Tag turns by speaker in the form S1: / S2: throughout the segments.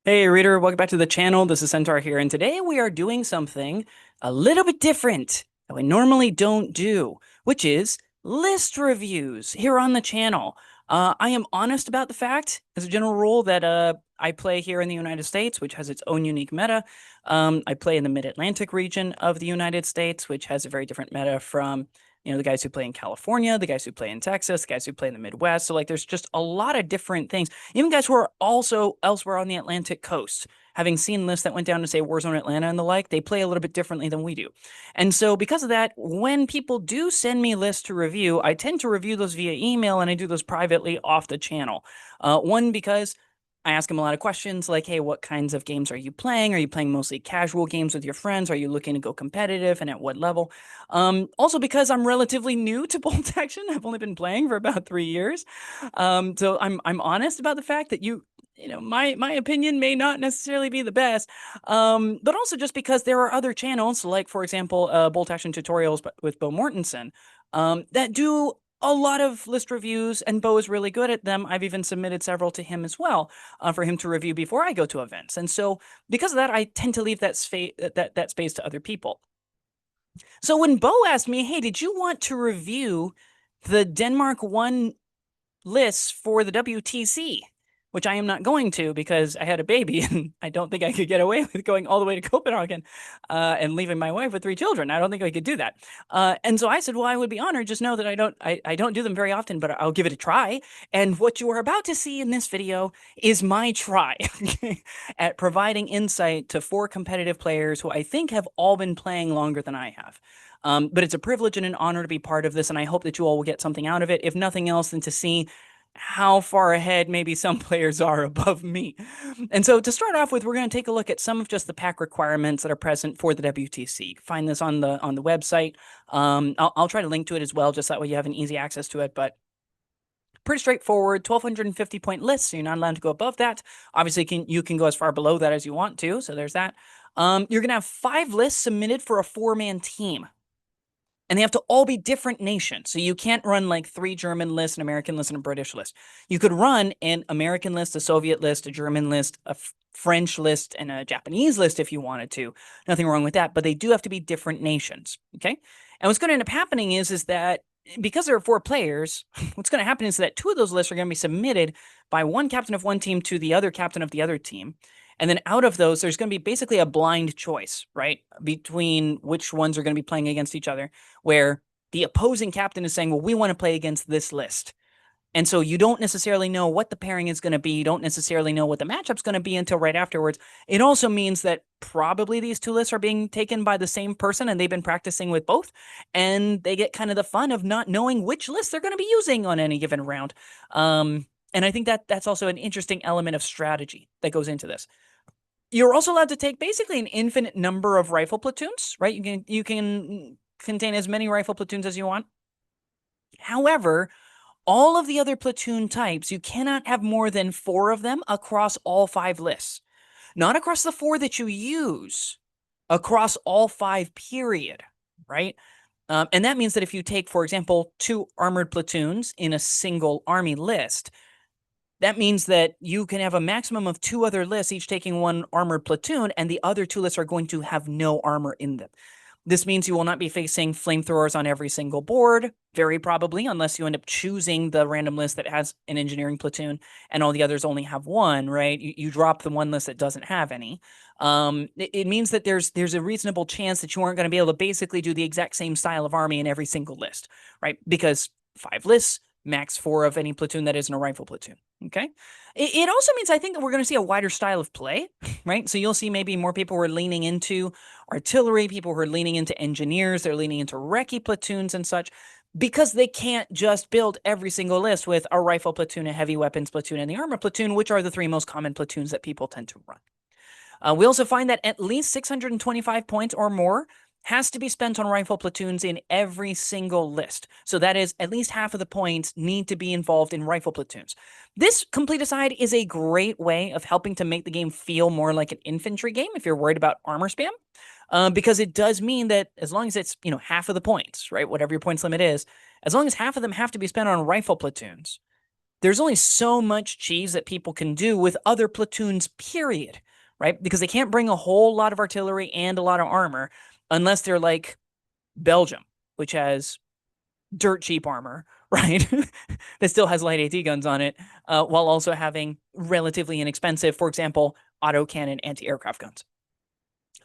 S1: Hey reader, welcome back to the channel. This is Centaur here, and today we are doing something a little bit different that we normally don't do, which is list reviews here on the channel. I am honest about the fact, as a general rule, that I play here in the United States, which has its own unique meta. I play in the Mid-Atlantic region of the United States, which has a very different meta from the guys who play in California, the guys who play in Texas, the guys who play in the Midwest. So like there's just a lot of different things. Even guys who are also elsewhere on the Atlantic coast, having seen lists that went down to say Warzone Atlanta and the like, they play a little bit differently than we do. And so because of that, when people do send me lists to review, I tend to review those via email and I do those privately off the channel. One, because I ask them a lot of questions like, hey, what kinds of games are you playing? Are you playing mostly casual games with your friends? Are you looking to go competitive and at what level? Also because I'm relatively new to bolt action. I've only been playing for about 3 years. So I'm honest about the fact that my opinion may not necessarily be the best. But also just because there are other channels, like for example, Bolt Action Tutorials with Bo Mortensen, that do a lot of list reviews, and Bo is really good at them. I've even submitted several to him as well, for him to review before I go to events. And so because of that, I tend to leave that space to other people. So when Bo asked me, hey, did you want to review the Denmark 1 lists for the WTC? Which I am not going to because I had a baby and I don't think I could get away with going all the way to Copenhagen and leaving my wife with 3 children. I don't think I could do that. And so I said, well, I would be honored. Just know that I don't do them very often, but I'll give it a try. And what you are about to see in this video is my try at providing insight to 4 competitive players who I think have all been playing longer than I have. But it's a privilege and an honor to be part of this, and I hope that you all will get something out of it, if nothing else than to see how far ahead maybe some players are above me. And so to start off with, we're going to take a look at some of just the pack requirements that are present for the WTC. Find this on the website. I'll try to link to it as well, just that way you have an easy access to it. But pretty straightforward, 1,250 point list, so you're not allowed to go above that. Obviously, you can go as far below that as you want to, so there's that. You're going to have 5 lists submitted for a 4-man team. And they have to all be different nations. So you can't run like 3 German lists, an American list, and a British list. You could run an American list, a Soviet list, a German list, a French list, and a Japanese list if you wanted to. Nothing wrong with that, but they do have to be different nations. Okay. And what's going to end up happening is that because there are 4 players, what's going to happen is that 2 of those lists are going to be submitted by one captain of one team to the other captain of the other team. And then out of those, there's going to be basically a blind choice, right? Between which ones are going to be playing against each other, where the opposing captain is saying, well, we want to play against this list. And so you don't necessarily know what the pairing is going to be. You don't necessarily know what the matchup's going to be until right afterwards. It also means that probably these 2 lists are being taken by the same person and they've been practicing with both. And they get kind of the fun of not knowing which list they're going to be using on any given round. And I think that's also an interesting element of strategy that goes into this. You're also allowed to take basically an infinite number of rifle platoons, right? You can contain as many rifle platoons as you want. However, all of the other platoon types, you cannot have more than 4 of them across all 5 lists. Not across the 4 that you use, across all 5, period, right? And that means that if you take, for example, 2 armored platoons in a single army list, that means that you can have a maximum of 2 other lists, each taking 1 armored platoon, and the other 2 lists are going to have no armor in them. This means you will not be facing flamethrowers on every single board, very probably, unless you end up choosing the random list that has an engineering platoon and all the others only have 1, right? You drop the 1 list that doesn't have any. It means that there's a reasonable chance that you aren't going to be able to basically do the exact same style of army in every single list, right? Because 5 lists, max 4 of any platoon that isn't a rifle platoon. Okay. It also means I think that we're going to see a wider style of play, right? So you'll see maybe more people who are leaning into artillery, people who are leaning into engineers, they're leaning into recce platoons and such, because they can't just build every single list with a rifle platoon, a heavy weapons platoon, and the armor platoon, which are the 3 most common platoons that people tend to run. We also find that at least 625 points or more has to be spent on rifle platoons in every single list. So that is, at least half of the points need to be involved in rifle platoons. This complete aside is a great way of helping to make the game feel more like an infantry game if you're worried about armor spam. Because it does mean that as long as it's, half of the points, right, whatever your points limit is, as long as half of them have to be spent on rifle platoons, there's only so much cheese that people can do with other platoons, period, right? Because they can't bring a whole lot of artillery and a lot of armor unless they're like Belgium, which has dirt cheap armor, right? That still has light AT guns on it, while also having relatively inexpensive, for example, autocannon anti-aircraft guns.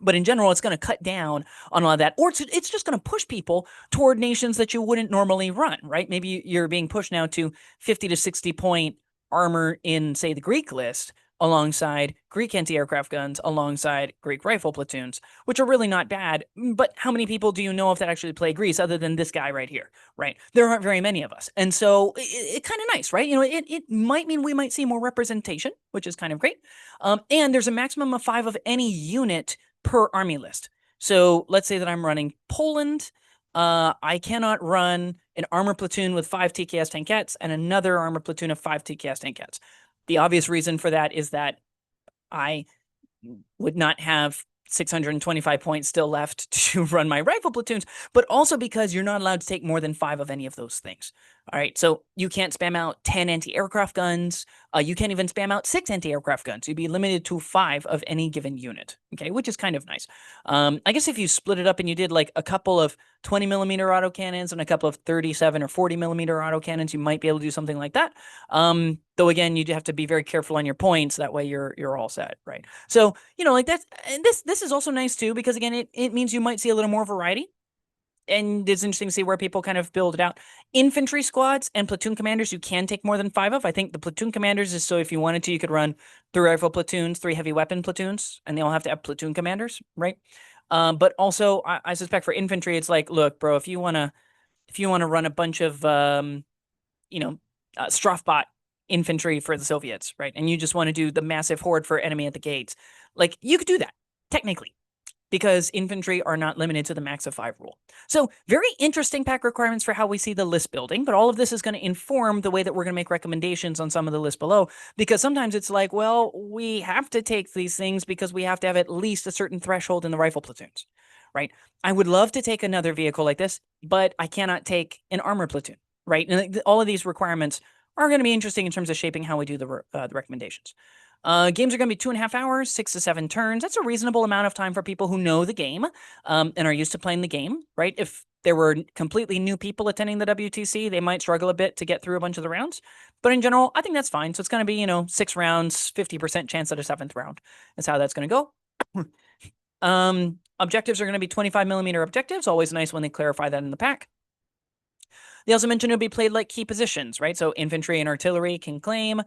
S1: But in general, it's going to cut down on a lot of that, or it's just going to push people toward nations that you wouldn't normally run, right? Maybe you're being pushed now to 50 to 60 point armor in, say, the Greek list, alongside Greek anti-aircraft guns, alongside Greek rifle platoons, which are really not bad. But how many people do you know if that actually play Greece other than this guy right here, right? There aren't very many of us. And so it's kind of nice, right? You know, it might mean we might see more representation, which is kind of great. And there's a maximum of 5 of any unit per army list. So let's say that I'm running Poland. I cannot run an armor platoon with 5 TKS tankettes and another armor platoon of 5 TKS tankettes. The obvious reason for that is that I would not have 625 points still left to run my rifle platoons, but also because you're not allowed to take more than 5 of any of those things. All right, so you can't spam out 10 anti-aircraft guns. You can't even spam out 6 anti-aircraft guns. You'd be limited to 5 of any given unit, okay, which is kind of nice. I guess if you split it up and you did like a couple of 20 millimeter autocannons and a couple of 37 or 40 millimeter autocannons, you might be able to do something like that. Though again, you have to be very careful on your points. That way you're all set, right? So, you know, like that's, and this is also nice too, because again, it means you might see a little more variety. And it's interesting to see where people kind of build it out. Infantry squads and platoon commanders, you can take more than 5 of. I think the platoon commanders is so if you wanted to, you could run 3 rifle platoons, 3 heavy weapon platoons, and they all have to have platoon commanders, right? But also, I suspect for infantry, it's like, look, bro, if you wanna run a bunch of Strafbot infantry for the Soviets, right? And you just want to do the massive horde for enemy at the gates, like you could do that technically, because infantry are not limited to the max of 5 rule. So very interesting pack requirements for how we see the list building, but all of this is going to inform the way that we're going to make recommendations on some of the lists below, because sometimes it's like, well, we have to take these things because we have to have at least a certain threshold in the rifle platoons, right? I would love to take another vehicle like this, but I cannot take an armor platoon, right? And all of these requirements are going to be interesting in terms of shaping how we do the recommendations. Games are going to be 2.5 hours, 6 to 7 turns. That's a reasonable amount of time for people who know the game and are used to playing the game, right? If there were completely new people attending the WTC, they might struggle a bit to get through a bunch of the rounds. But in general, I think that's fine. So it's going to be, 6 rounds, 50% chance at a 7th round. That's how that's going to go. Objectives are going to be 25 millimeter objectives. Always nice when they clarify that in the pack. They also mentioned it'll be played like key positions, right? So infantry and artillery can claim.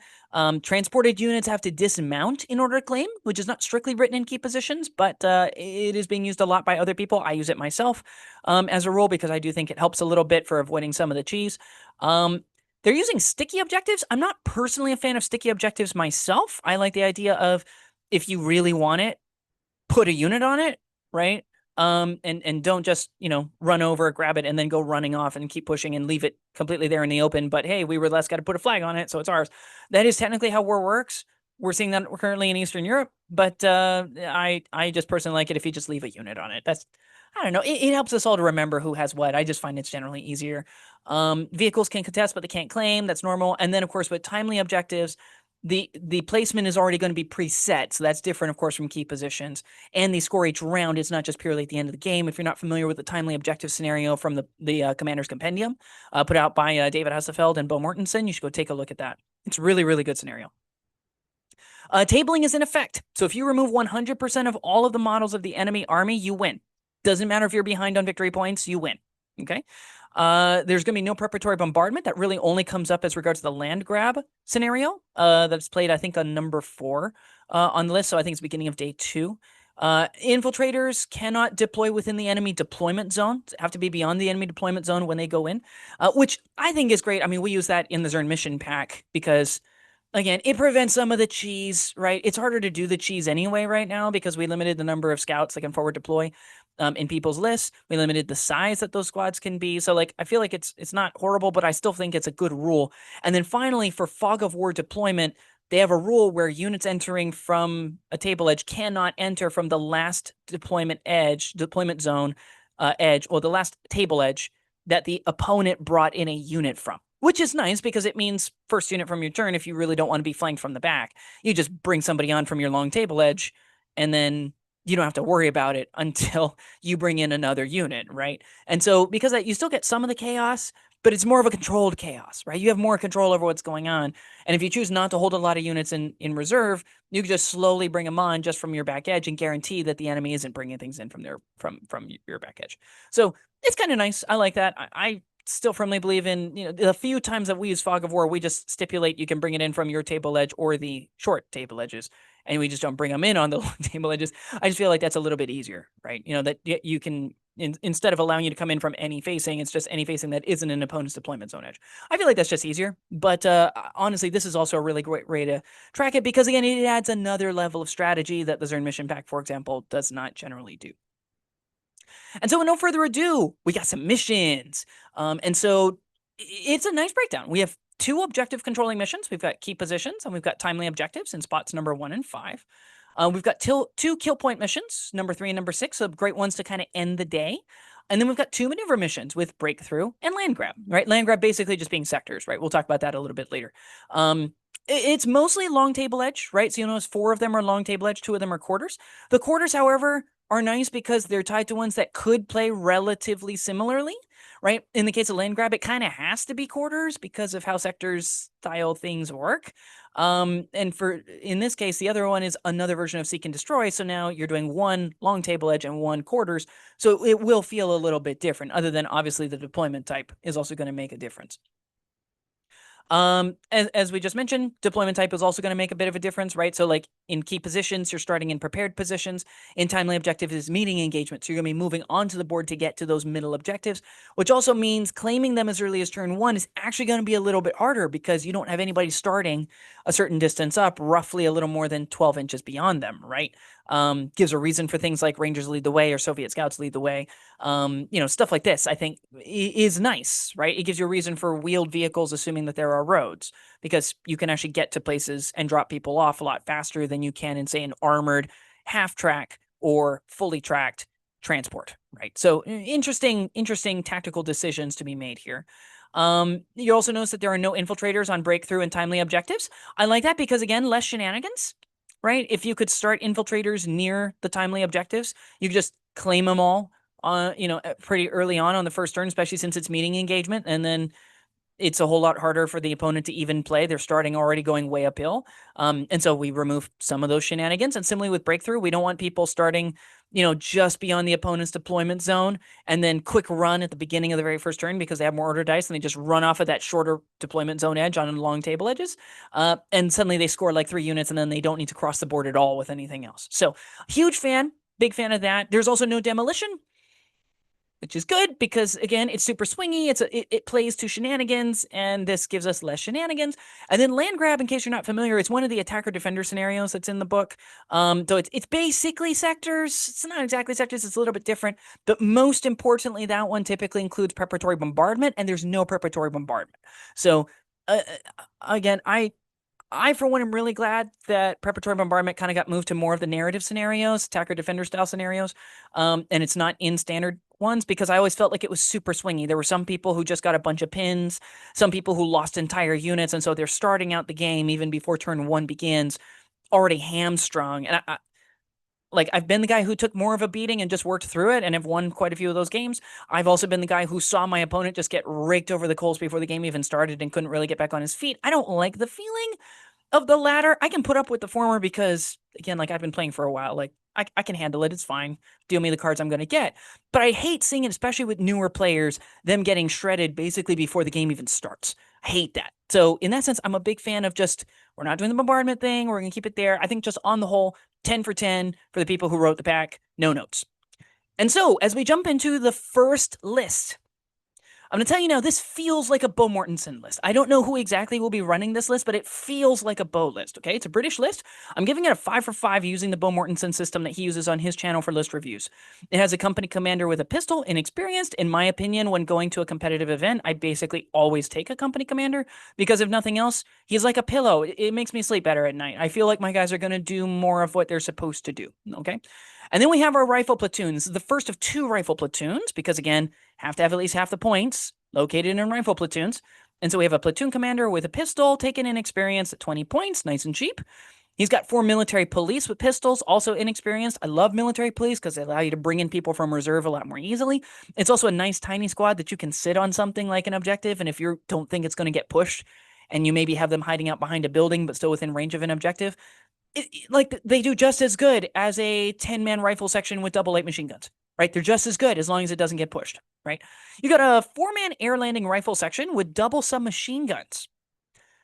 S1: Transported units have to dismount in order to claim, which is not strictly written in key positions, but it is being used a lot by other people. I use it myself as a rule because I do think it helps a little bit for avoiding some of the cheese. They're using sticky objectives. I'm not personally a fan of sticky objectives myself. I like the idea of if you really want it, put a unit on it, right? And don't just, run over, grab it, and then go running off and keep pushing and leave it completely there in the open. But hey, we were less got to put a flag on it, so it's ours. That is technically how war works. We're seeing that currently in Eastern Europe, but I just personally like it if you just leave a unit on it. That's, I don't know, it helps us all to remember who has what. I just find it's generally easier. Vehicles can contest, but they can't claim. That's normal. And then, of course, with timely objectives, the placement is already going to be preset, so that's different, of course, from key positions. And they score each round. It's not just purely at the end of the game. If you're not familiar with the timely objective scenario from the Commander's Compendium, put out by David Hussefeld and Bo Mortensen, you should go take a look at that. It's a really, really good scenario. Tabling is in effect. So if you remove 100% of all of the models of the enemy army, you win. Doesn't matter if you're behind on victory points, you win. Okay. There's going to be no preparatory bombardment. That really only comes up as regards to the land grab scenario that's played, I think, on number 4 on the list. So I think it's beginning of day 2. Infiltrators cannot deploy within the enemy deployment zone. Have to be beyond the enemy deployment zone when they go in, which I think is great. I mean, we use that in the Zern mission pack because, again, it prevents some of the cheese, right? It's harder to do the cheese anyway right now because we limited the number of scouts that can forward deploy in people's lists. We limited the size that those squads can be. So, like, I feel like it's not horrible, but I still think it's a good rule. And then finally, for fog of war deployment, they have a rule where units entering from a table edge cannot enter from the last deployment zone edge, or the last table edge that the opponent brought in a unit from. which is nice because it means first unit from your turn, if you really don't want to be flanked from the back, you just bring somebody on from your long table edge, and then you don't have to worry about it until you bring in another unit, right? And so because that, you still get some of the chaos, but it's more of a controlled chaos, right? You have more control over what's going on. And if you choose not to hold a lot of units in reserve, you can just slowly bring them on just from your back edge and guarantee that the enemy isn't bringing things in from from your back edge. So it's kind of nice. I like that. I still firmly believe in, the few times that we use Fog of War, we just stipulate you can bring it in from your table edge or the short table edges, and we just don't bring them in on the long table edges. I just feel like that's a little bit easier, right? That you can, instead of allowing you to come in from any facing, it's just any facing that isn't an opponent's deployment zone edge. I feel like that's just easier, but honestly, this is also a really great way to track it because, again, it adds another level of strategy that the Zern Mission Pack, for example, does not generally do. And so with no further ado, we got some missions. And so it's a nice breakdown. We have 2 objective controlling missions. We've got key positions and we've got timely objectives in spots number 1 and 5. We've got 2 kill point missions, number 3 and number 6, so great ones to kind of end the day. And then we've got 2 maneuver missions with breakthrough and land grab, right? Land grab basically just being sectors, right? We'll talk about that a little bit later. It's mostly long table edge, right? So you notice 4 of them are long table edge, 2 of them are quarters. The quarters, however, are nice because they're tied to ones that could play relatively similarly, right? In the case of land grab, it kind of has to be quarters because of how sectors style things work. And in this case, the other one is another version of seek and destroy. So now you're doing 1 long table edge and 1 quarters. So it will feel a little bit different, other than obviously the deployment type is also going to make a difference. As we just mentioned, deployment type is also going to make a bit of a difference, right? So like in key positions, you're starting in prepared positions. In timely objectives is meeting engagement. So you're going to be moving onto the board to get to those middle objectives, which also means claiming them as early as turn 1 is actually going to be a little bit harder because you don't have anybody starting a certain distance up, roughly a little more than 12 inches beyond them, right? Gives a reason for things like Rangers lead the way or Soviet Scouts lead the way. Stuff like this, I think, is nice, right? It gives you a reason for wheeled vehicles, assuming that there are roads, because you can actually get to places and drop people off a lot faster than you can in, say, an armored half-track or fully tracked transport, right? So interesting tactical decisions to be made here. You also notice that there are no infiltrators on breakthrough and timely objectives. I like that because, again, less shenanigans, right? If you could start infiltrators near the timely objectives, you could just claim them all, pretty early on the first turn, especially since it's meeting engagement, and then it's a whole lot harder for the opponent to even play. They're starting already going way uphill. And so we remove some of those shenanigans. And similarly with breakthrough, we don't want people starting, just beyond the opponent's deployment zone and then quick run at the beginning of the very first turn because they have more order dice and they just run off of that shorter deployment zone edge on long table edges. And suddenly they score like 3 units and then they don't need to cross the board at all with anything else. So huge fan, big fan of that. There's also no demolition, which is good because, again, it's super swingy. It plays to shenanigans, and this gives us less shenanigans. And then land grab, in case you're not familiar, it's one of the attacker-defender scenarios that's in the book. So it's basically sectors. It's not exactly sectors. It's a little bit different. But most importantly, that one typically includes preparatory bombardment, and there's no preparatory bombardment. So, again, I, for one, am really glad that preparatory bombardment kind of got moved to more of the narrative scenarios, attacker-defender style scenarios, and it's not in standard ones because I always felt like it was super swingy. There were some people who just got a bunch of pins, some people who lost entire units, and so they're starting out the game even before turn 1 begins, already hamstrung. And I've been the guy who took more of a beating and just worked through it and have won quite a few of those games. I've also been the guy who saw my opponent just get raked over the coals before the game even started and couldn't really get back on his feet. I don't like the feeling of the latter. I can put up with the former because, again, I've been playing for a while. I can handle it. It's fine. Deal me the cards I'm going to get. But I hate seeing it, especially with newer players, them getting shredded basically before the game even starts. I hate that. So in that sense, I'm a big fan of just, we're not doing the bombardment thing. We're going to keep it there. I think just on the whole, 10 for 10 for the people who wrote the pack. No notes. And so as we jump into the first list, I'm going to tell you now, this feels like a Bo Mortensen list. I don't know who exactly will be running this list, but it feels like a Bo list, okay? It's a British list. I'm giving it a 5 for 5 using the Bo Mortensen system that he uses on his channel for list reviews. It has a company commander with a pistol, inexperienced. In my opinion, when going to a competitive event, I basically always take a company commander because if nothing else, he's like a pillow. It makes me sleep better at night. I feel like my guys are going to do more of what they're supposed to do, okay? And then we have our rifle platoon. This is the first of 2 rifle platoons because, again, have to have at least half the points located in rifle platoons. And so we have a platoon commander with a pistol, taken in experience at 20 points, nice and cheap. He's got 4 military police with pistols, also inexperienced. I love military police because they allow you to bring in people from reserve a lot more easily. It's also a nice tiny squad that you can sit on something like an objective, and if you don't think it's going to get pushed, and you maybe have them hiding out behind a building but still within range of an objective, like they do just as good as a 10-man rifle section with double light machine guns, right? They're just as good as long as it doesn't get pushed, right? You got a 4-man air landing rifle section with double submachine guns.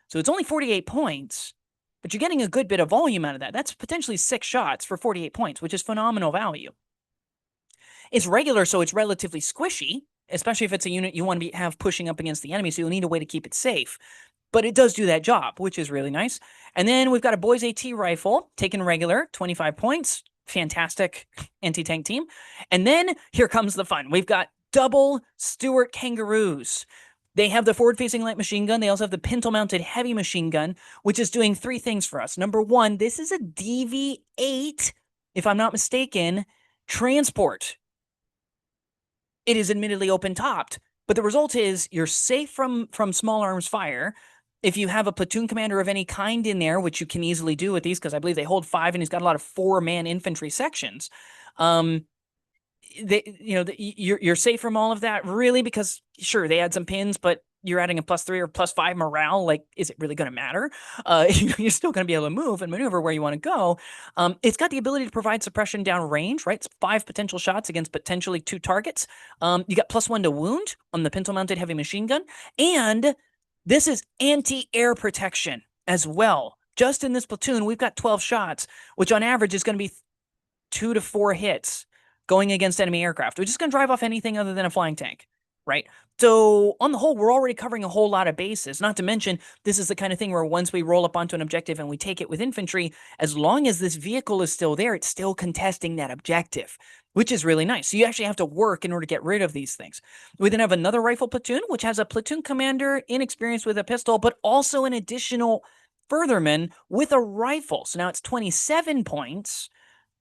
S1: So it's only 48 points, but you're getting a good bit of volume out of that. That's potentially 6 shots for 48 points, which is phenomenal value. It's regular, so it's relatively squishy, especially if it's a unit you want to have pushing up against the enemy, so you'll need a way to keep it safe. But it does do that job, which is really nice. And then we've got a Boys AT rifle, taken regular, 25 points. Fantastic anti-tank team. And then here comes the fun. We've got double Stuart Kangaroos. They have the forward-facing light machine gun. They also have the pintle-mounted heavy machine gun, which is doing 3 things for us. Number 1, this is a DV8, if I'm not mistaken, transport. It is admittedly open-topped, but the result is you're safe from small arms fire. If you have a platoon commander of any kind in there, which you can easily do with these, because I believe they hold 5, and he's got a lot of 4-man infantry sections. You're safe from all of that, really, because sure, they add some pins, but you're adding a +3 or +5 morale. Like, is it really going to matter? You're still going to be able to move and maneuver where you want to go. It's got the ability to provide suppression down range, right? It's 5 potential shots against potentially 2 targets. You got +1 to wound on the pintle-mounted heavy machine gun, and this is anti-air protection as well. Just in this platoon, we've got 12 shots, which on average is going to be 2 to 4 hits going against enemy aircraft, which is going to drive off anything other than a flying tank, right? So on the whole, we're already covering a whole lot of bases. Not to mention, this is the kind of thing where once we roll up onto an objective and we take it with infantry, as long as this vehicle is still there, it's still contesting that objective, which is really nice. So you actually have to work in order to get rid of these things. We then have another rifle platoon, which has a platoon commander inexperienced with a pistol, but also an additional furtherman with a rifle. So now it's 27 points,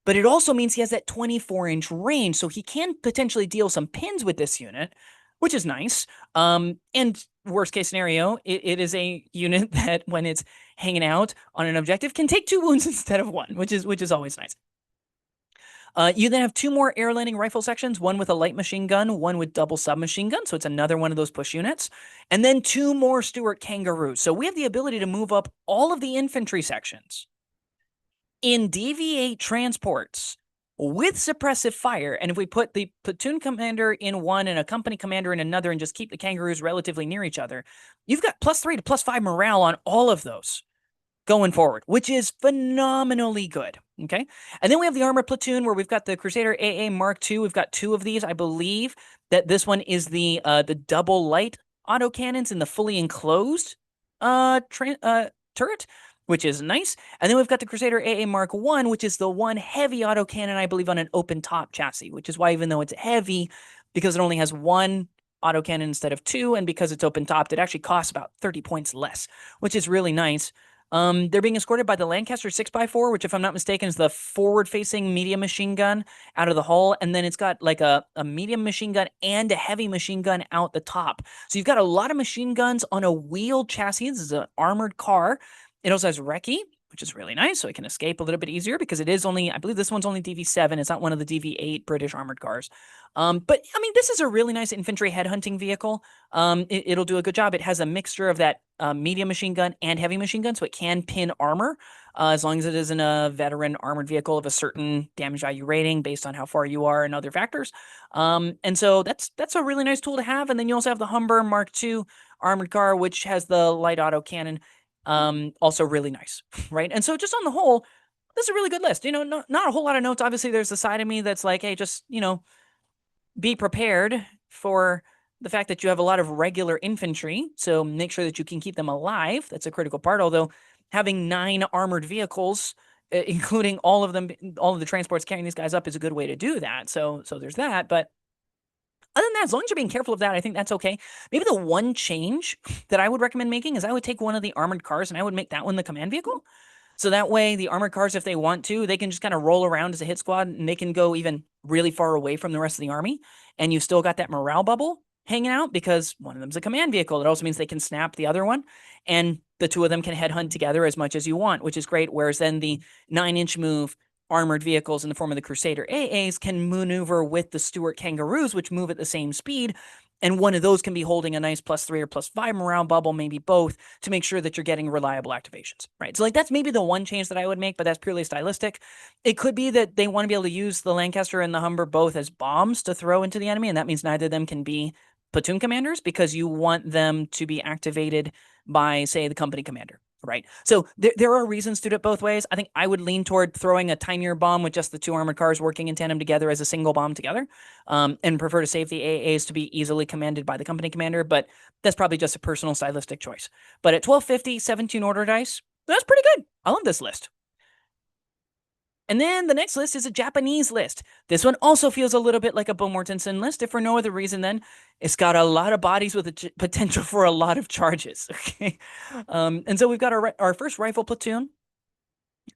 S1: but it also means he has that 24-inch range, so he can potentially deal some pins with this unit, which is nice. And worst case scenario, it is a unit that when it's hanging out on an objective can take 2 wounds instead of 1, which is always nice. You then have 2 more air landing rifle sections, one with a light machine gun, one with double submachine gun, so it's another one of those push units, and then 2 more Stuart Kangaroos. So we have the ability to move up all of the infantry sections in DV8 transports with suppressive fire, and if we put the platoon commander in one and a company commander in another and just keep the Kangaroos relatively near each other, you've got +3 to +5 morale on all of those going forward, which is phenomenally good, okay? And then we have the armor platoon where we've got the Crusader AA Mark II. We've got 2 of these. I believe that this one is the double light autocannons in the fully enclosed turret, which is nice. And then we've got the Crusader AA Mark I, which is the one heavy autocannon, I believe, on an open top chassis, which is why even though it's heavy, because it only has 1 autocannon instead of 2, and because it's open topped, it actually costs about 30 points less, which is really nice. They're being escorted by the Lancaster 6x4, which, if I'm not mistaken, is the forward-facing medium machine gun out of the hull, and then it's got like a medium machine gun and a heavy machine gun out the top. So you've got a lot of machine guns on a wheeled chassis. This is an armored car. It also has recce, which is really nice, so it can escape a little bit easier because it is only, I believe this one's only DV7. It's not one of the DV8 British armored cars. But, I mean, this is a really nice infantry headhunting vehicle. It'll do a good job. It has a mixture of that medium machine gun and heavy machine gun, so it can pin armor as long as it isn't a veteran armored vehicle of a certain damage value rating based on how far you are and other factors. And so that's a really nice tool to have. And then you also have the Humber Mark II armored car, which has the light auto cannon. Also really nice, right? And so just on the whole, this is a really good list. You know, not a whole lot of notes. Obviously, there's the side of me that's like, hey, just, you know, be prepared for the fact that you have a lot of regular infantry. So make sure that you can keep them alive. That's a critical part. Although having 9 armored vehicles, including all of the transports carrying these guys up, is a good way to do that. So there's that. But other than that, as long as you're being careful of that, I think that's okay. Maybe the one change that I would recommend making is I would take one of the armored cars and I would make that one the command vehicle. So that way the armored cars, if they want to, they can just kind of roll around as a hit squad and they can go even really far away from the rest of the army. And you've still got that morale bubble. hanging out because one of them's a command vehicle. It also means they can snap the other one, and the two of them can headhunt together as much as you want, which is great. Whereas then the 9-inch move armored vehicles in the form of the Crusader AAs can maneuver with the Stuart Kangaroos, which move at the same speed. And one of those can be holding a nice +3 or +5 morale bubble, maybe both, to make sure that you're getting reliable activations, right? So like that's maybe the one change that I would make, but that's purely stylistic. It could be that they want to be able to use the Lancaster and the Humber both as bombs to throw into the enemy, and that means neither of them can be platoon commanders because you want them to be activated by, say, the company commander, right? So there are reasons to do it both ways. I think I would lean toward throwing a tinier bomb with just the two armored cars working in tandem together as a single bomb together, and prefer to save the AAs to be easily commanded by the company commander, but that's probably just a personal stylistic choice. But at 1250, 17 order dice, that's pretty good. I love this list. And then the next list is a Japanese list. This one also feels a little bit like a Bo Mortensen list, if for no other reason than it's got a lot of bodies with a potential for a lot of charges. Okay, and so we've got our first rifle platoon.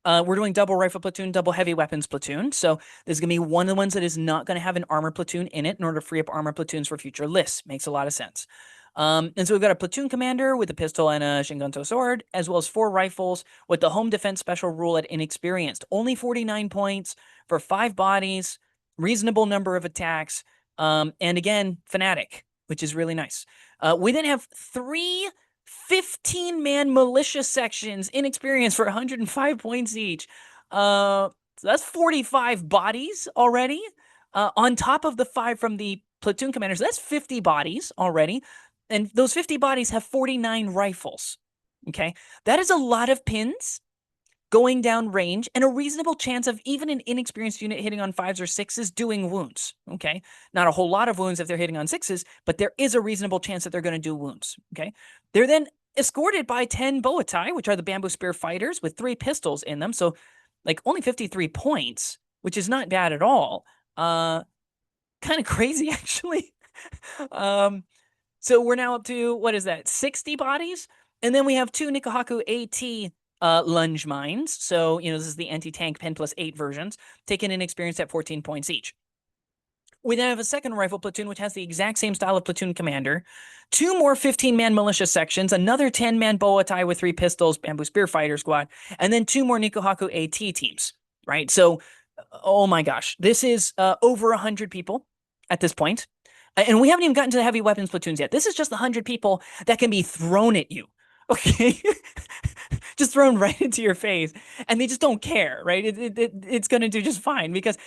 S1: We're doing double rifle platoon, double heavy weapons platoon. So this is going to be one of the ones that is not going to have an armor platoon in it in order to free up armor platoons for future lists. Makes a lot of sense. And so we've got a platoon commander with a pistol and a Shinganto sword, as well as 4 rifles with the home defense special rule at inexperienced. Only 49 points for 5 bodies, reasonable number of attacks, and again, fanatic, which is really nice. We then have 3 15-man militia sections, inexperienced, for 105 points each. So that's 45 bodies already, on top of the 5 from the platoon commanders. So that's 50 bodies already. And those 50 bodies have 49 rifles. Okay, that is a lot of pins going down range and a reasonable chance of even an inexperienced unit hitting on 5s or 6s doing wounds. Okay, not a whole lot of wounds if they're hitting on 6s, but there is a reasonable chance that they're going to do wounds. Okay, they're then escorted by 10 Boatai, which are the bamboo spear fighters with 3 pistols in them. So like only 53 points, which is not bad at all. Kind of crazy, actually. So we're now up to, what is that, 60 bodies? And then we have 2 Nikohaku AT lunge mines. So, this is the anti-tank Pen +8 versions, taken in experience at 14 points each. We then have a second rifle platoon, which has the exact same style of platoon commander, 2 more 15-man militia sections, another 10-man Boatai with 3 pistols, bamboo spear fighter squad, and then 2 more Nikohaku AT teams, right? So, oh my gosh, this is over 100 people at this point. And we haven't even gotten to the heavy weapons platoons yet. This is just 100 people that can be thrown at you. Okay, just thrown right into your face, and they just don't care, right? It's going to do just fine because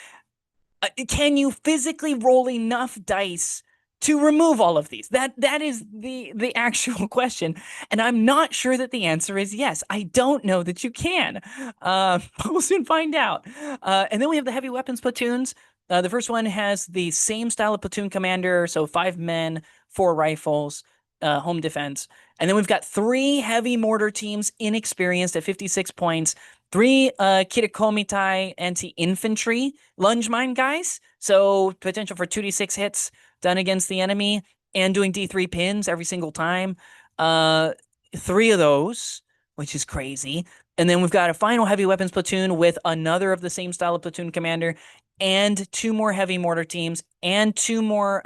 S1: can you physically roll enough dice to remove all of these? That is the actual question, and I'm not sure that the answer is yes. I don't know that you can. We'll soon find out. And then we have the heavy weapons platoons. The first one has the same style of platoon commander, so 5 men, 4 rifles, home defense. And then we've got 3 heavy mortar teams, inexperienced at 56 points, 3 Kitakomitai anti-infantry lunge mine guys, so potential for 2d6 hits done against the enemy, and doing D3 pins every single time. 3 of those, which is crazy. And then we've got a final heavy weapons platoon with another of the same style of platoon commander, and 2 more heavy mortar teams, and 2 more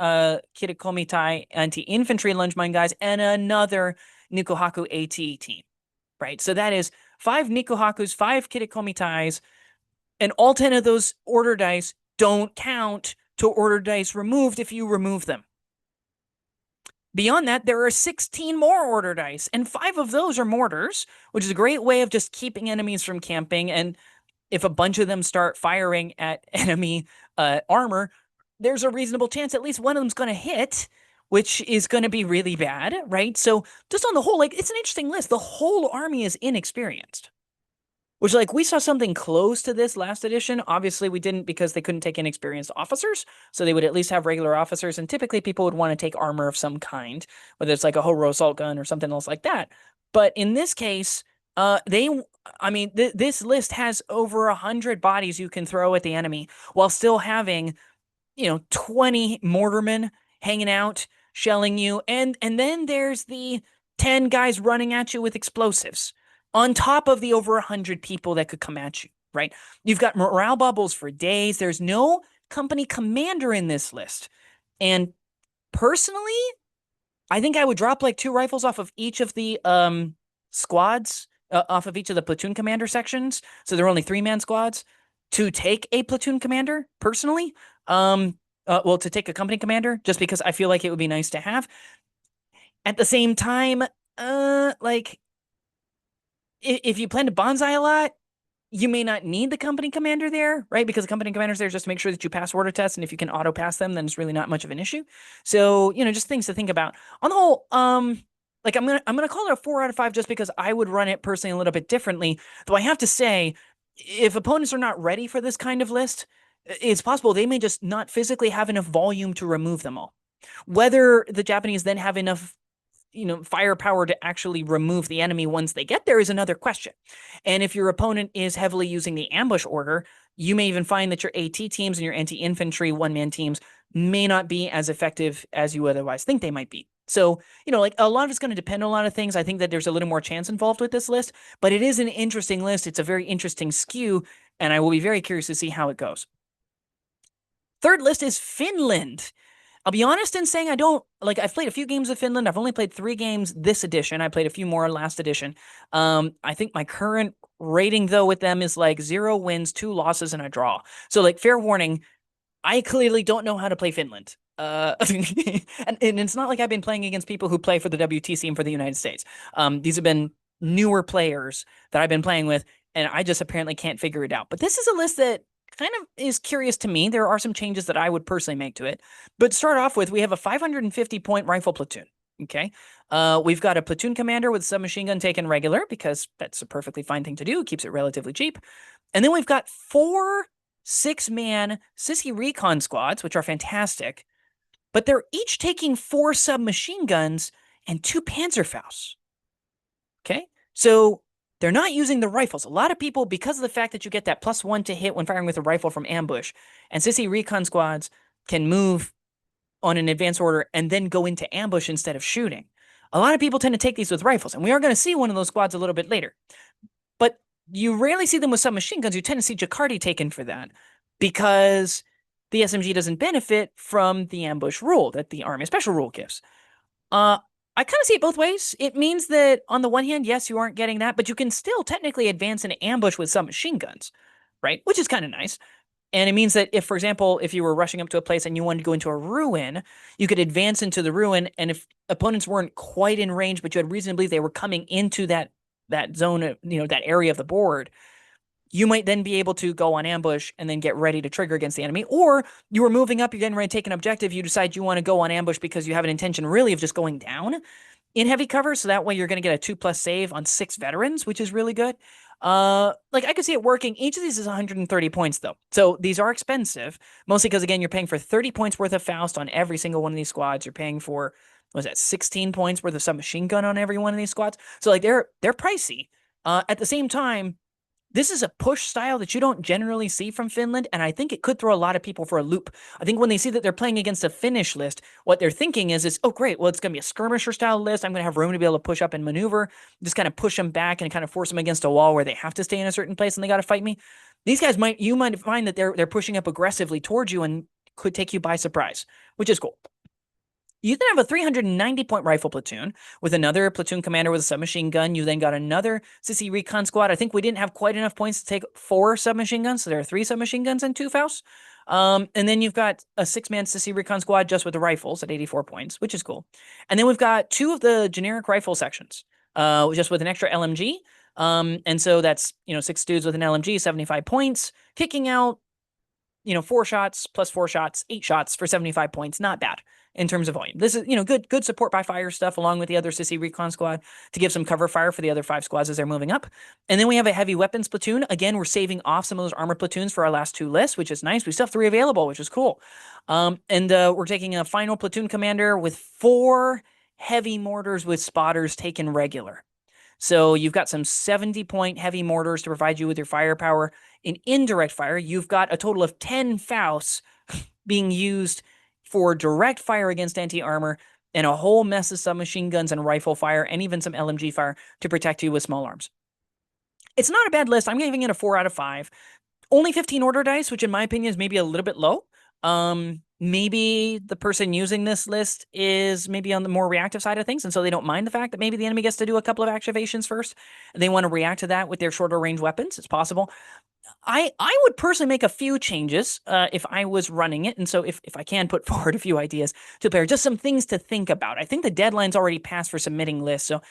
S1: Kitakomitai anti-infantry lunge mine guys, and another Nikohaku AT team, right? So that is 5 Nikohakus, 5 Kitakomitais, and all 10 of those order dice don't count to order dice removed if you remove them. Beyond that, there are 16 more order dice, and 5 of those are mortars, which is a great way of just keeping enemies from camping. And if a bunch of them start firing at enemy armor, there's a reasonable chance at least one of them's going to hit, which is going to be really bad, right? So just on the whole, like, it's an interesting list. The whole army is inexperienced, which, like, we saw something close to this last edition. Obviously, we didn't because they couldn't take inexperienced officers, so they would at least have regular officers, and typically people would want to take armor of some kind, whether it's like a Horo assault gun or something else like that. But in this case, this list has over 100 bodies you can throw at the enemy while still having, 20 mortarmen hanging out, shelling you. And then there's the 10 guys running at you with explosives on top of the over 100 people that could come at you, right? You've got morale bubbles for days. There's no company commander in this list. And Personally, I think I would drop like 2 rifles off of each of the squads, off of each of the platoon commander sections. So they're only 3-man squads to take a platoon commander personally. Well, to take a company commander, just because I feel like it would be nice to have. At the same time, like if you plan to bonsai a lot, you may not need the company commander there, right? Because the company commander's there just to make sure that you pass order tests, and if you can auto pass them, then it's really not much of an issue. So, just things to think about. On the whole, like I'm gonna call it a 4 out of 5 just because I would run it personally a little bit differently. Though I have to say, if opponents are not ready for this kind of list, it's possible they may just not physically have enough volume to remove them all. Whether the Japanese then have enough firepower to actually remove the enemy once they get there is another question. And if your opponent is heavily using the ambush order, you may even find that your AT teams and your anti-infantry 1-man teams may not be as effective as you otherwise think they might be. So, like a lot of it's going to depend on a lot of things. I think that there's a little more chance involved with this list, but it is an interesting list. It's a very interesting skew, and I will be very curious to see how it goes. Third list is Finland. I'll be honest in saying I've played a few games of Finland. I've only played 3 games this edition. I played a few more last edition. I think my current rating though with them is like 0 wins, 2 losses, and a draw. So like fair warning, I clearly don't know how to play Finland. And it's not like I've been playing against people who play for the WTC and for the United States. These have been newer players that I've been playing with, and I just apparently can't figure it out. But this is a list that kind of is curious to me. There are some changes that I would personally make to it. But to start off with, we have a 550-point rifle platoon. Okay. We've got a platoon commander with submachine gun taken regular because that's a perfectly fine thing to do. Keeps it relatively cheap. And then we've got 4 6-man sissy recon squads, which are fantastic. But they're each taking 4 submachine guns and 2 Panzerfausts. Okay. So they're not using the rifles. A lot of people, because of the fact that you get that +1 to hit when firing with a rifle from ambush, and sissy recon squads can move on an advance order and then go into ambush instead of shooting. A lot of people tend to take these with rifles, and we are going to see one of those squads a little bit later. But you rarely see them with submachine guns. You tend to see Jakarta taken for that because the SMG doesn't benefit from the ambush rule that the Army Special Rule gives. I kind of see it both ways. It means that on the one hand, yes, you aren't getting that, but you can still technically advance an ambush with submachine guns, right? Which is kind of nice. And it means that if, for example, if you were rushing up to a place and you wanted to go into a ruin, you could advance into the ruin. And if opponents weren't quite in range, but you had reason to believe they were coming into that zone, that area of the board, you might then be able to go on ambush and then get ready to trigger against the enemy. Or you were moving up, you're getting ready to take an objective, you decide you want to go on ambush because you have an intention really of just going down in heavy cover. So that way you're going to get a 2+ save on 6 veterans, which is really good. Like I could see it working. Each of these is 130 points though. So these are expensive, mostly because again, you're paying for 30 points worth of Faust on every single one of these squads. You're paying for, what was that, 16 points worth of submachine gun on every one of these squads. So like they're pricey. At the same time, this is a push style that you don't generally see from Finland, and I think it could throw a lot of people for a loop. I think when they see that they're playing against a Finnish list, what they're thinking is, oh, great, well, it's going to be a skirmisher style list. I'm going to have room to be able to push up and maneuver, just kind of push them back and kind of force them against a wall where they have to stay in a certain place and they got to fight me. These guys you might find that they're pushing up aggressively towards you and could take you by surprise, which is cool. You then have a 390-point rifle platoon with another platoon commander with a submachine gun. You then got another sissy recon squad. I think we didn't have quite enough points to take 4 submachine guns, so there are 3 submachine guns and 2 Fausts. And then you've got a 6-man sissy recon squad just with the rifles at 84 points, which is cool. And then we've got 2 of the generic rifle sections, just with an extra LMG. And so that's 6 dudes with an LMG, 75 points, kicking out 4 shots plus 4 shots, 8 shots for 75 points. Not bad in terms of volume. This is, good support by fire stuff along with the other sissy recon squad to give some cover fire for the other 5 squads as they're moving up. And then we have a heavy weapons platoon. Again, we're saving off some of those armor platoons for our last 2 lists, which is nice. We still have 3 available, which is cool. And we're taking a final platoon commander with 4 heavy mortars with spotters taken regular. So you've got some 70-point heavy mortars to provide you with your firepower. In indirect fire, you've got a total of 10 Fausts being used for direct fire against anti-armor and a whole mess of submachine guns and rifle fire and even some LMG fire to protect you with small arms. It's not a bad list. I'm giving it a 4 out of 5. Only 15 order dice, which in my opinion is maybe a little bit low. maybe the person using this list is maybe on the more reactive side of things, and so they don't mind the fact that maybe the enemy gets to do a couple of activations first, and they want to react to that with their shorter range weapons. It's possible. I would personally make a few changes if I was running it. And so if I can put forward a few ideas to the player, just some things to think about. I think the deadline's already passed for submitting lists, so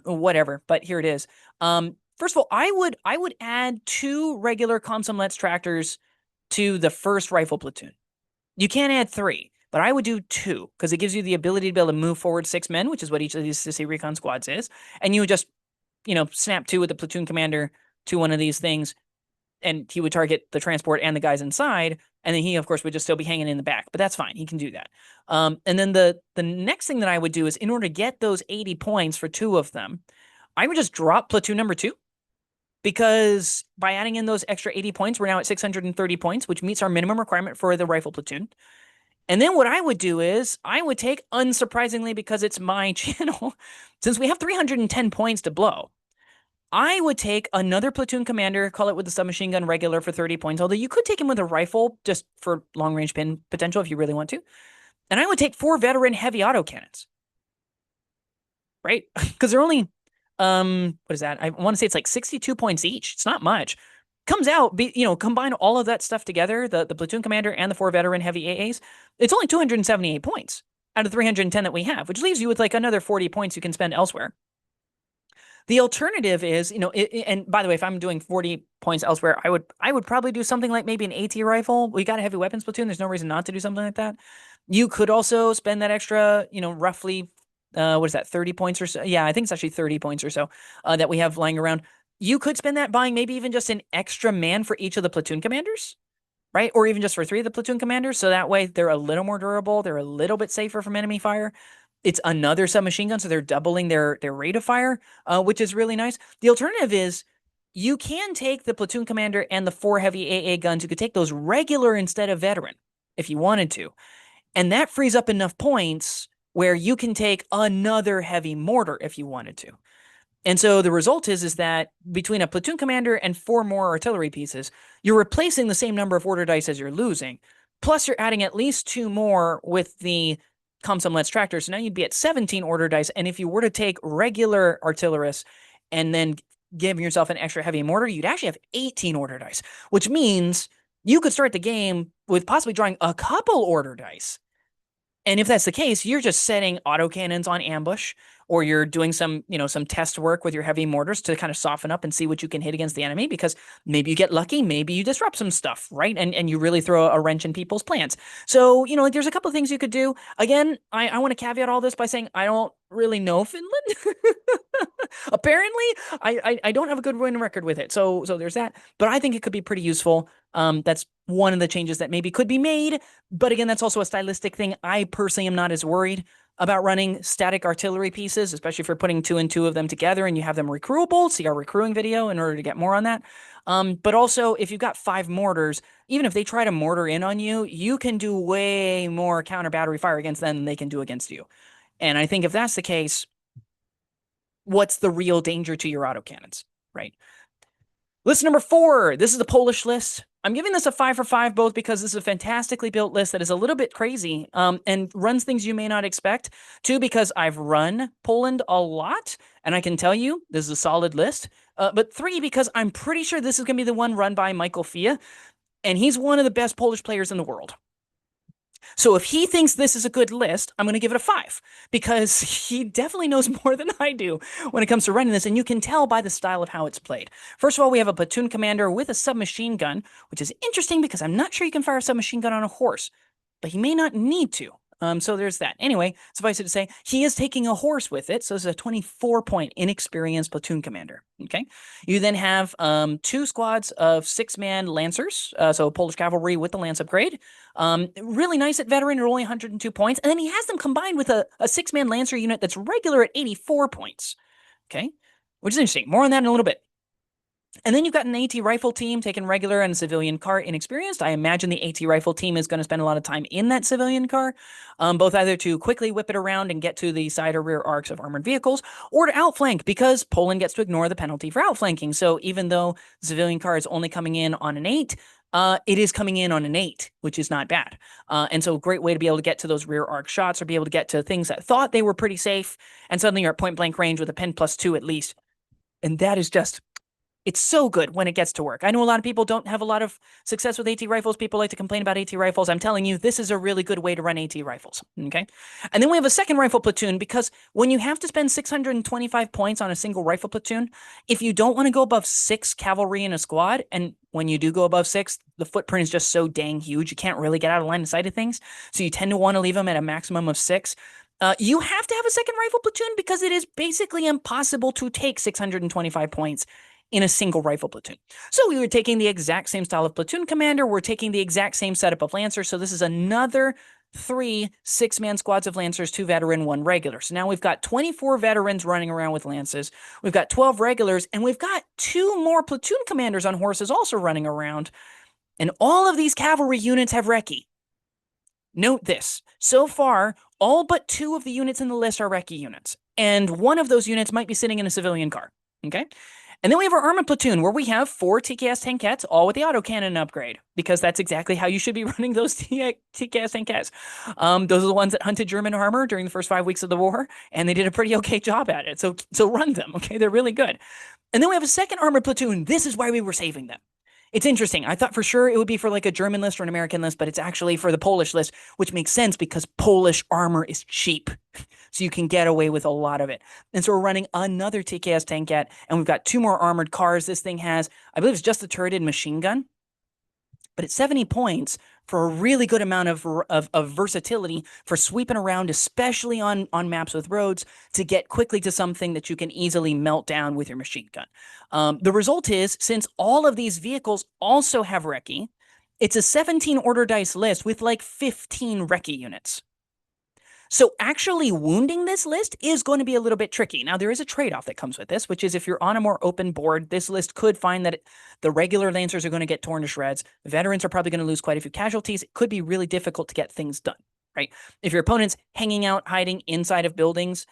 S1: whatever. But here it is. First of all, I would add 2 regular ComSum Let's tractors to the first rifle platoon. You can't add 3, but I would do 2 because it gives you the ability to be able to move forward 6 men, which is what each of these Sissy Recon squads is. And you would just, snap 2 with the platoon commander to one of these things, and he would target the transport and the guys inside, and then he, of course, would just still be hanging in the back. But that's fine. He can do that. And then the next thing that I would do is, in order to get those 80 points for 2 of them, I would just drop platoon number 2, because by adding in those extra 80 points, we're now at 630 points, which meets our minimum requirement for the rifle platoon. And then what I would do is I would take, unsurprisingly, because it's my channel, since we have 310 points to blow, I would take another platoon commander, call it with the submachine gun regular for 30 points, although you could take him with a rifle just for long-range pin potential if you really want to. And I would take 4 veteran heavy autocannons, right? Because they're only, what is that? I want to say it's like 62 points each. It's not much. Comes out, combine all of that stuff together, the platoon commander and the 4 veteran heavy AAs, it's only 278 points out of 310 that we have, which leaves you with like another 40 points you can spend elsewhere. The alternative is, and by the way, if I'm doing 40 points elsewhere, I would probably do something like maybe an AT rifle. We got a heavy weapons platoon. There's no reason not to do something like that. You could also spend that extra, roughly, what is that, 30 points or so? Yeah, I think it's actually 30 points or so that we have lying around. You could spend that buying maybe even just an extra man for each of the platoon commanders, right? Or even just for 3 of the platoon commanders. So that way they're a little more durable. They're a little bit safer from enemy fire. It's another submachine gun, so they're doubling their rate of fire, which is really nice. The alternative is you can take the platoon commander and the 4 heavy AA guns. You could take those regular instead of veteran if you wanted to. And that frees up enough points where you can take another heavy mortar if you wanted to. And so the result is that between a platoon commander and 4 more artillery pieces, you're replacing the same number of order dice as you're losing. Plus, you're adding at least 2 more with the ComSum Let's tractor. So now you'd be at 17 order dice. And if you were to take regular artillerists and then give yourself an extra heavy mortar, you'd actually have 18 order dice, which means you could start the game with possibly drawing a couple order dice. And if that's the case, you're just setting autocannons on ambush, or you're doing some test work with your heavy mortars to kind of soften up and see what you can hit against the enemy, because maybe you get lucky, maybe you disrupt some stuff, right? And you really throw a wrench in people's plans. So, there's a couple of things you could do. Again, I want to caveat all this by saying I don't really know Finland. Apparently, I don't have a good win record with it. So there's that. But I think it could be pretty useful. That's one of the changes that maybe could be made. But again, that's also a stylistic thing. I personally am not as worried about running static artillery pieces, especially if you're putting 2 and 2 of them together and you have them recruitable. See our recruiting video in order to get more on that. But also, if you've got 5 mortars, even if they try to mortar in on you, you can do way more counter battery fire against them than they can do against you. And I think if that's the case, what's the real danger to your autocannons, right? List number 4. This is the Polish list. I'm giving this a 5 for 5, both because this is a fantastically built list that is a little bit crazy and runs things you may not expect. 2, because I've run Poland a lot, and I can tell you this is a solid list. But 3, because I'm pretty sure this is going to be the one run by Michael Fia, and he's one of the best Polish players in the world. So if he thinks this is a good list, I'm going to give it a 5, because he definitely knows more than I do when it comes to running this, and you can tell by the style of how it's played. First of all, we have a platoon commander with a submachine gun, which is interesting because I'm not sure you can fire a submachine gun on a horse, but he may not need to. So there's that. Anyway, suffice it to say, he is taking a horse with it, so it's a 24-point inexperienced platoon commander. Okay, you then have 2 squads of 6-man lancers, so Polish cavalry with the lance upgrade. Really nice at veteran, at only 102 points, and then he has them combined with a 6-man lancer unit that's regular at 84 points. Okay, which is interesting. More on that in a little bit. And then you've got an AT rifle team taking regular and civilian car inexperienced. I imagine the AT rifle team is going to spend a lot of time in that civilian car, both either to quickly whip it around and get to the side or rear arcs of armored vehicles, or to outflank, because Poland gets to ignore the penalty for outflanking. So even though the civilian car is only coming in on an 8, It is coming in on an 8, which is not bad. And so a great way to be able to get to those rear arc shots or be able to get to things that thought they were pretty safe. And suddenly you're at point blank range with a pen +2 at least. And that is just, it's so good when it gets to work. I know a lot of people don't have a lot of success with AT rifles. People like to complain about AT rifles. I'm telling you, this is a really good way to run AT rifles. Okay. And then we have a second rifle platoon because when you have to spend 625 points on a single rifle platoon, if you don't want to go above 6 cavalry in a squad, and when you do go above 6, the footprint is just so dang huge, you can't really get out of line of sight of things. So you tend to want to leave them at a maximum of 6. You have to have a second rifle platoon because it is basically impossible to take 625 points in a single rifle platoon. So we were taking the exact same style of platoon commander. We're taking the exact same setup of Lancers. So this is another 3 6-man squads of Lancers, 2 veteran, 1 regular. So now we've got 24 veterans running around with Lances. We've got 12 regulars, and we've got 2 more platoon commanders on horses also running around. And all of these cavalry units have recce. Note this. So far, all but 2 of the units in the list are recce units. And 1 of those units might be sitting in a civilian car. Okay? And then we have our armored platoon where we have 4 TKS tankettes, all with the autocannon upgrade, because that's exactly how you should be running those TKS tankettes. Those are the ones that hunted German armor during the first 5 weeks of the war, and they did a pretty okay job at it. So run them, okay? They're really good. And then we have a second armored platoon. This is why we were saving them. It's interesting. I thought for sure it would be for like a German list or an American list, but it's actually for the Polish list, which makes sense because Polish armor is cheap. So you can get away with a lot of it. And so we're running another TKS tankette, and we've got 2 more armored cars. This thing has, I believe it's just the turreted machine gun, but it's 70 points for a really good amount of versatility for sweeping around, especially on maps with roads, to get quickly to something that you can easily melt down with your machine gun. The result is, since all of these vehicles also have recce, it's a 17 order dice list with like 15 recce units. So actually wounding this list is going to be a little bit tricky. Now, there is a trade-off that comes with this, which is if you're on a more open board, this list could find that the regular Lancers are going to get torn to shreds. Veterans are probably going to lose quite a few casualties. It could be really difficult to get things done, right? If your opponent's hanging out, hiding inside of buildings,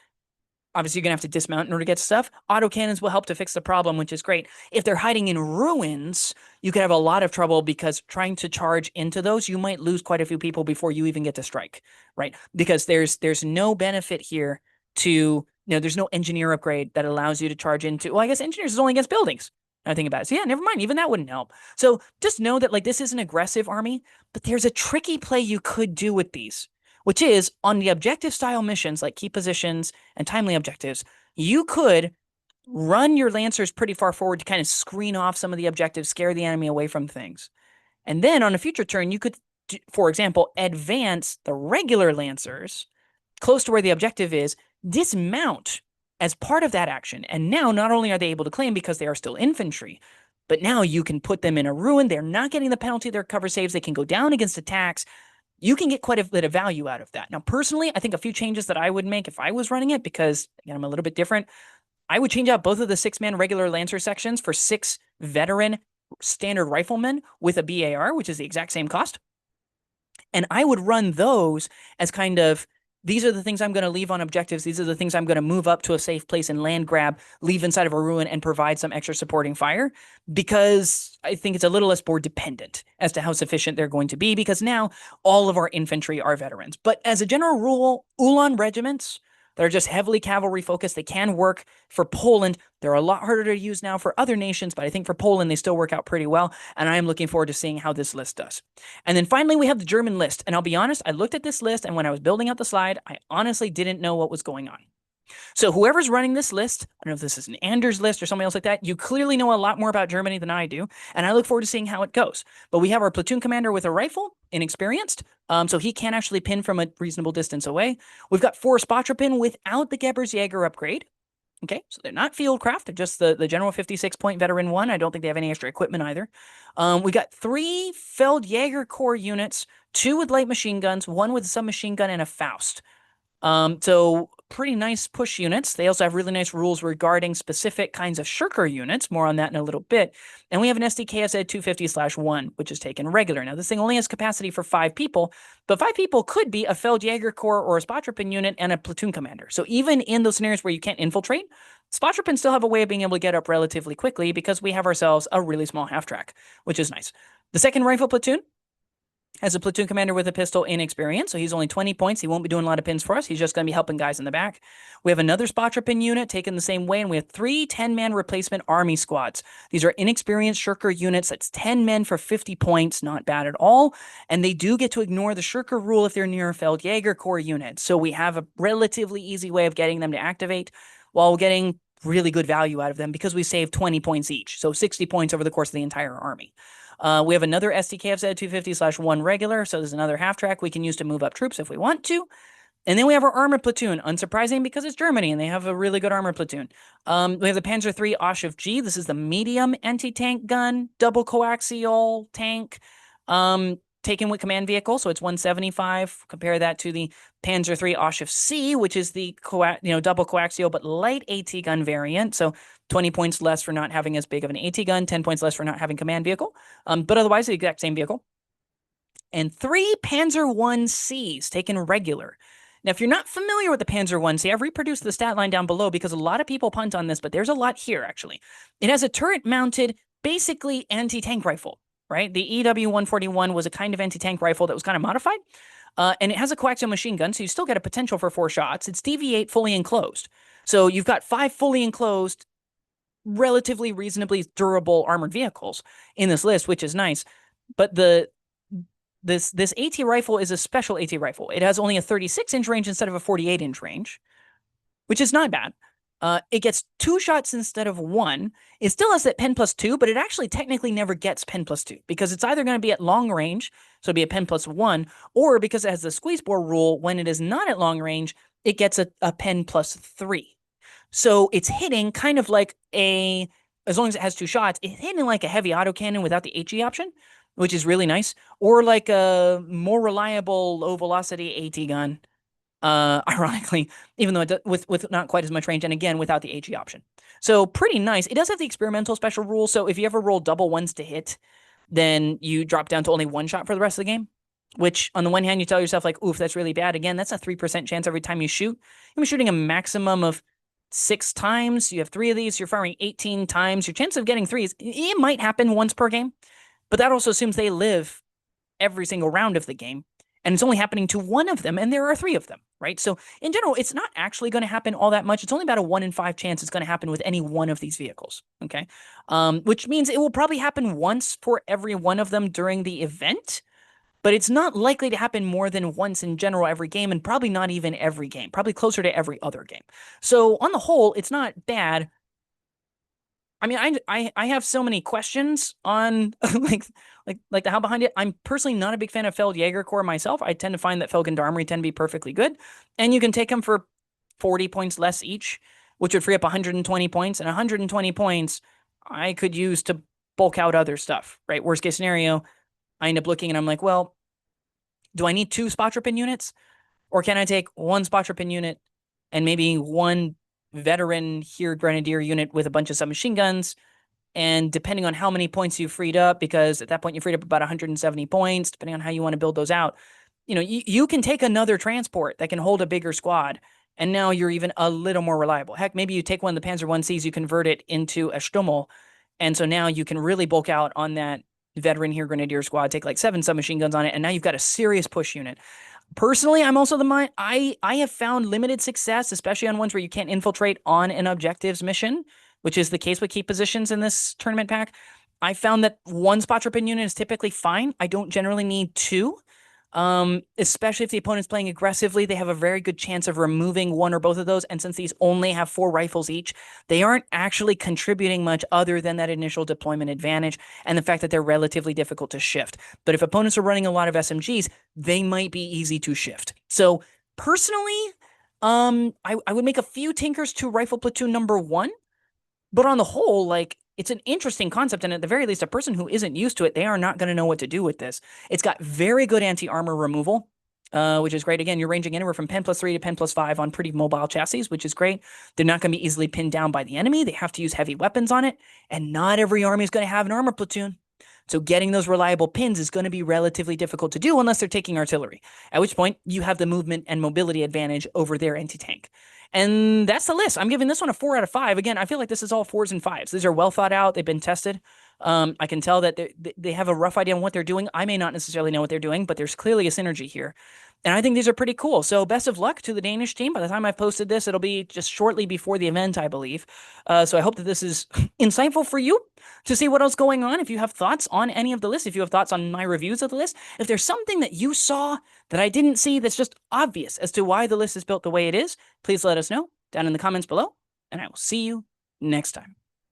S1: obviously you're going to have to dismount in order to get stuff. Autocannons will help to fix the problem, which is great. If they're hiding in ruins, you could have a lot of trouble because trying to charge into those, you might lose quite a few people before you even get to strike, right? Because there's no benefit here to, there's no engineer upgrade that allows you to charge into, well, I guess engineers is only against buildings. I think about it. So yeah, never mind. Even that wouldn't help. So just know that like this is an aggressive army, but there's a tricky play you could do with these, which is on the objective style missions like key positions and timely objectives, you could run your Lancers pretty far forward to kind of screen off some of the objectives, scare the enemy away from things. And then on a future turn, you could, for example, advance the regular Lancers close to where the objective is, dismount as part of that action. And now not only are they able to claim because they are still infantry, but now you can put them in a ruin. They're not getting the penalty of their cover saves. They can go down against attacks. You can get quite a bit of value out of that. Now, personally, I think a few changes that I would make if I was running it, because again, I'm a little bit different. I would change out both of the 6-man regular Lancer sections for 6 veteran standard riflemen with a BAR, which is the exact same cost. And I would run those as kind of, these are the things I'm going to leave on objectives. These are the things I'm going to move up to a safe place and land grab, leave inside of a ruin, and provide some extra supporting fire, because I think it's a little less board dependent as to how sufficient they're going to be, because now all of our infantry are veterans. But as a general rule, Ulan regiments that are just heavily cavalry focused, they can work for Poland. They're a lot harder to use now for other nations, but I think for Poland, they still work out pretty well. And I am looking forward to seeing how this list does. And then finally, we have the German list. And I'll be honest, I looked at this list, and when I was building out the slide, I honestly didn't know what was going on. So whoever's running this list, I don't know if this is an Anders list or something else like that, you clearly know a lot more about Germany than I do, and I look forward to seeing how it goes. But we have our platoon commander with a rifle, inexperienced, so he can actually pin from a reasonable distance away. We've got 4 Spottrapin without the Gebersjäger upgrade. Okay, so they're not Fieldcraft, they're just the general 56-point veteran 1. I don't think they have any extra equipment either. We got 3 Feldjäger Corps units, 2 with light machine guns, 1 with a submachine gun, and a Faust. So pretty nice push units. They also have really nice rules regarding specific kinds of shirker units. More on that in a little bit. And we have an SDKFZ 250/1, which is taken regular. Now, this thing only has capacity for 5 people, but 5 people could be a Feldjäger Corps or a Spotropen unit and a platoon commander. So even in those scenarios where you can't infiltrate, Spotropen still have a way of being able to get up relatively quickly because we have ourselves a really small half-track, which is nice. The second rifle platoon as a platoon commander with a pistol inexperience, so he's only 20 points. He won't be doing a lot of pins for us. He's just going to be helping guys in the back. We have another Spotropen unit taken the same way, and we have 3 10-man replacement army squads. These are inexperienced shirker units. That's 10 men for 50 points. Not bad at all. And they do get to ignore the shirker rule if they're near a Feldjäger Corps unit. So we have a relatively easy way of getting them to activate while getting really good value out of them because we save 20 points each. So 60 points over the course of the entire army. We have another SDKFZ 250/1 regular, so there's another half-track we can use to move up troops if we want to. And then we have our armored platoon, unsurprising because it's Germany and they have a really good armored platoon. We have the Panzer III Oshif G. This is the medium anti-tank gun, double coaxial tank, taken with command vehicle, so it's 175. Compare that to the Panzer III Oshif C, which is the double coaxial but light AT gun variant. So 20 points less for not having as big of an AT gun, 10 points less for not having command vehicle, but otherwise the exact same vehicle. And 3 Panzer I Cs taken regular. Now, if you're not familiar with the Panzer I C, I've reproduced the stat line down below because a lot of people punt on this, but there's a lot here, actually. It has a turret-mounted, basically anti-tank rifle, right? The EW-141 was a kind of anti-tank rifle that was kind of modified, and it has a coaxial machine gun, so you still get a potential for 4 shots. It's DV8 fully enclosed. So you've got 5 fully enclosed, relatively reasonably durable armored vehicles in this list, which is nice. But this AT rifle is a special AT rifle. It has only a 36-inch range instead of a 48-inch range, which is not bad. It gets 2 shots instead of 1. It still has that pen plus 2, but it actually technically never gets pen plus 2 because it's either going to be at long range, so it'd be a pen plus 1, or because it has the squeeze bore rule, when it is not at long range, it gets a pen plus 3. So it's hitting kind of like as long as it has 2 shots, it's hitting like a heavy autocannon without the HE option, which is really nice, or like a more reliable low velocity AT gun, ironically, even though with not quite as much range, and again, without the HE option. So pretty nice. It does have the experimental special rule, so if you ever roll double ones to hit, then you drop down to only 1 shot for the rest of the game, which on the one hand, you tell yourself like, oof, that's really bad. Again, that's a 3% chance every time you shoot. You're shooting a maximum of 6 times. You have 3 of these, you're firing 18 times. Your chance of getting 3 it might happen once per game, but that also assumes they live every single round of the game, and it's only happening to 1 of them, and there are 3 of them, right? So in general, it's not actually going to happen all that much. It's only about a 1 in 5 chance it's going to happen with any one of these vehicles, okay? Which means it will probably happen once for every one of them during the event, but it's not likely to happen more than once in general every game, and probably not even every game, probably closer to every other game. So on the whole, it's not bad. I mean, I have so many questions on like the how behind it. I'm personally not a big fan of Feldjäger Corps myself. I tend to find that Felgendarmery tend to be perfectly good, and you can take them for 40 points less each, which would free up 120 points, and 120 points I could use to bulk out other stuff, right? Worst case scenario, I end up looking and I'm like, well, do I need 2 Spotropen units? Or can I take 1 Spotropen unit and maybe 1 veteran here grenadier unit with a bunch of submachine guns? And depending on how many points you freed up, because at that point you freed up about 170 points, depending on how you want to build those out, you can take another transport that can hold a bigger squad. And now you're even a little more reliable. Heck, maybe you take one of the Panzer I Cs, you convert it into a Stummel. And so now you can really bulk out on that veteran here grenadier squad, take like 7 submachine guns on it, and now you've got a serious push unit. Personally, I'm also the mind. I have found limited success, especially on ones where you can't infiltrate on an objectives mission, which is the case with key positions in this tournament pack. I found that 1 Spotropen unit is typically fine. I don't generally need 2. Especially if the opponent's playing aggressively, they have a very good chance of removing 1 or both of those. And since these only have 4 rifles each, they aren't actually contributing much other than that initial deployment advantage and the fact that they're relatively difficult to shift. But if opponents are running a lot of SMGs, they might be easy to shift. So personally, I would make a few tinkers to rifle platoon number 1, but on the whole, like, it's an interesting concept, and at the very least, a person who isn't used to it, they are not going to know what to do with this. It's got very good anti-armor removal. which is great. Again, you're ranging anywhere from pen +3 to pen +5 on pretty mobile chassis, which is great. They're not going to be easily pinned down by the enemy. They have to use heavy weapons on it, and not every army is going to have an armor platoon. So getting those reliable pins is going to be relatively difficult to do unless they're taking artillery, at which point you have the movement and mobility advantage over their anti-tank. And that's the list. I'm giving this one a 4 out of 5. Again, I feel like this is all 4s and 5s. These are well thought out. They've been tested. I can tell that they have a rough idea on what they're doing. I may not necessarily know what they're doing, but there's clearly a synergy here. And I think these are pretty cool. So best of luck to the Danish team. By the time I've posted this, it'll be just shortly before the event, I believe. So I hope that this is insightful for you to see what else going on. If you have thoughts on any of the list, if you have thoughts on my reviews of the list, if there's something that you saw that I didn't see that's just obvious as to why the list is built the way it is, please let us know down in the comments below, and I will see you next time.